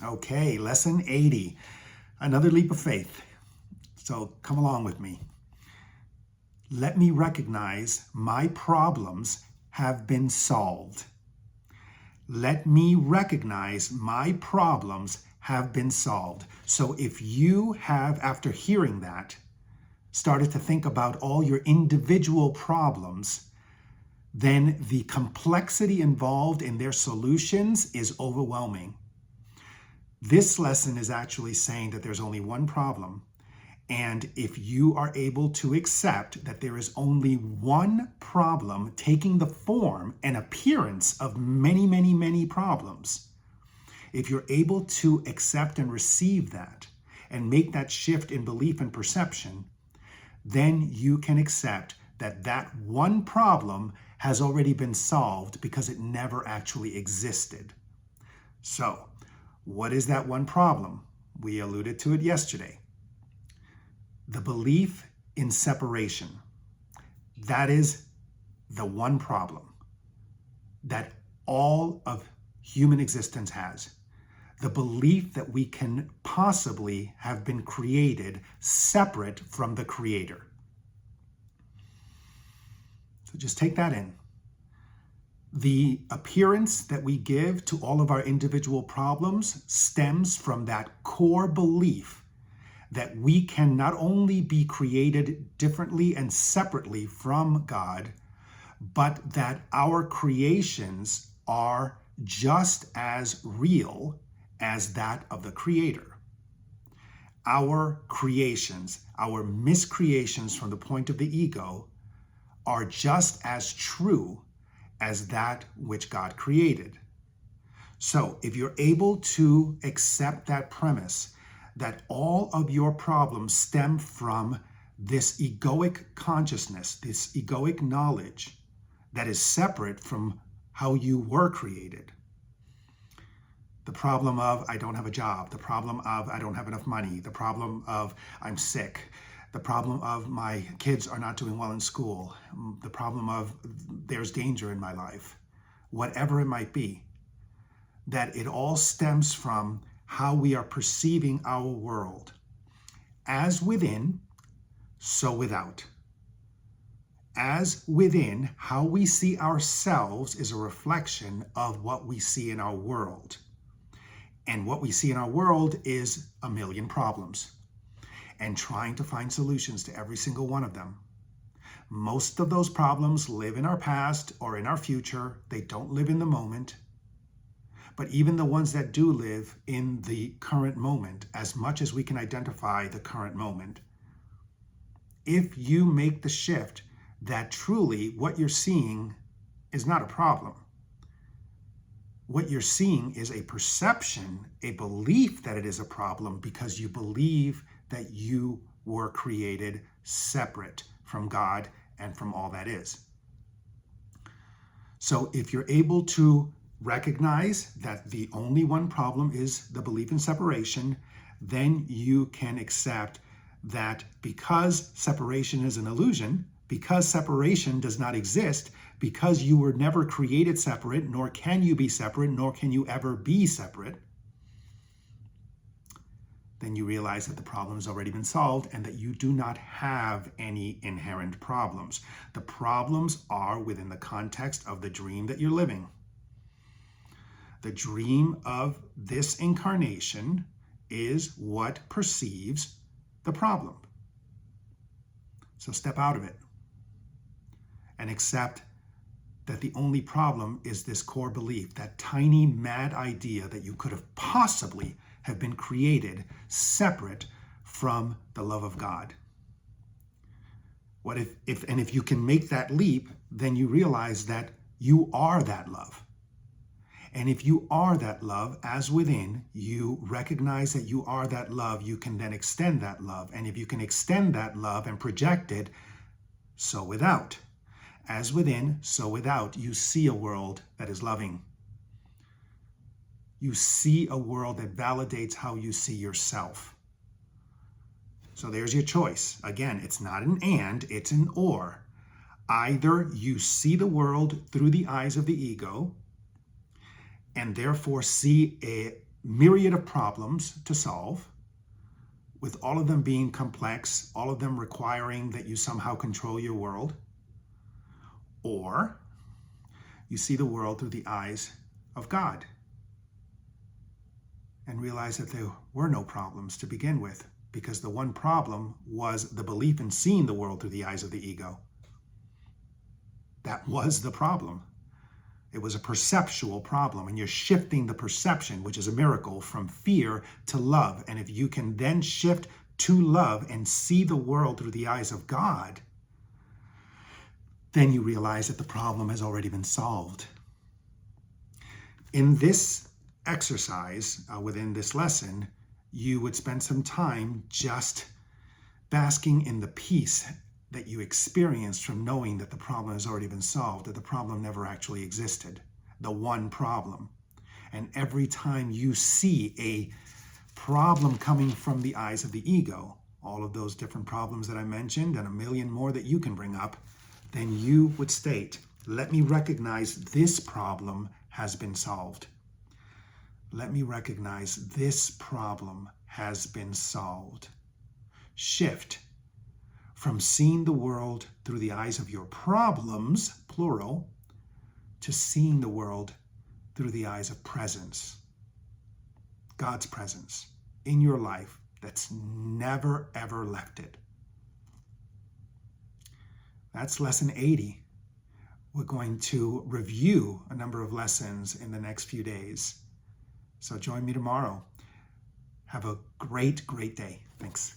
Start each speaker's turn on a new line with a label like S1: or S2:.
S1: Okay, lesson 80, another leap of faith. So come along with me. Let me recognize my problems have been solved. Let me recognize my problems have been solved. So if you have, after hearing that, started to think about all your individual problems, then the complexity involved in their solutions is overwhelming. This lesson is actually saying that there's only one problem. And if you are able to accept that there is only one problem taking the form and appearance of many, many, many problems, if you're able to accept and receive that and make that shift in belief and perception, then you can accept that that one problem has already been solved because it never actually existed. So, what is that one problem? We alluded to it yesterday. The belief in separation. That is the one problem that all of human existence has. The belief that we can possibly have been created separate from the Creator. So just take that in. The appearance that we give to all of our individual problems stems from that core belief that we can not only be created differently and separately from God, but that our creations are just as real as that of the Creator. Our creations, our miscreations from the point of the ego, are just as true as that which God created. So if you're able to accept that premise, that all of your problems stem from this egoic consciousness, this egoic knowledge that is separate from how you were created. The problem of I don't have a job, the problem of I don't have enough money, the problem of I'm sick, the problem of my kids are not doing well in school, the problem of there's danger in my life, whatever it might be, that it all stems from how we are perceiving our world. As within, so without. As within, how we see ourselves is a reflection of what we see in our world. And what we see in our world is a million problems. And trying to find solutions to every single one of them. Most of those problems live in our past or in our future. They don't live in the moment. But even the ones that do live in the current moment, as much as we can identify the current moment, if you make the shift that truly what you're seeing is not a problem. What you're seeing is a perception, a belief that it is a problem because you believe that you were created separate from God and from all that is. So if you're able to recognize that the only one problem is the belief in separation, then you can accept that because separation is an illusion, because separation does not exist, because you were never created separate, nor can you be separate, nor can you ever be separate, then you realize that the problem has already been solved and that you do not have any inherent problems. The problems are within the context of the dream that you're living. The dream of this incarnation is what perceives the problem. So step out of it and accept that the only problem is this core belief, that tiny mad idea that you could have possibly have been created separate from the love of God. What if you can make that leap, then you realize that you are that love. And if you are that love, as within, you recognize that you are that love, you can then extend that love. And if you can extend that love and project it, so without. As within, so without, you see a world that is loving. You see a world that validates how you see yourself. So there's your choice. Again, it's not an and, it's an or. Either you see the world through the eyes of the ego, and therefore see myriad of problems to solve, with all of them being complex, all of them requiring that you somehow control your world, or you see the world through the eyes of God and realize that there were no problems to begin with, because the one problem was the belief in seeing the world through the eyes of the ego. That was the problem. It was a perceptual problem, and you're shifting the perception, which is a miracle, from fear to love. And if you can then shift to love and see the world through the eyes of God, then you realize that the problem has already been solved. In this exercise, within this lesson, you would spend some time just basking in the peace that you experienced from knowing that the problem has already been solved, that the problem never actually existed, the one problem. And every time you see a problem coming from the eyes of the ego, all of those different problems that I mentioned and a million more that you can bring up, then you would state, let me recognize this problem has been solved. Let me recognize this problem has been solved. Shift from seeing the world through the eyes of your problems, plural, to seeing the world through the eyes of presence. God's presence in your life that's never, ever left it. That's lesson 80. We're going to review a number of lessons in the next few days. So join me tomorrow. Have a great, great day. Thanks.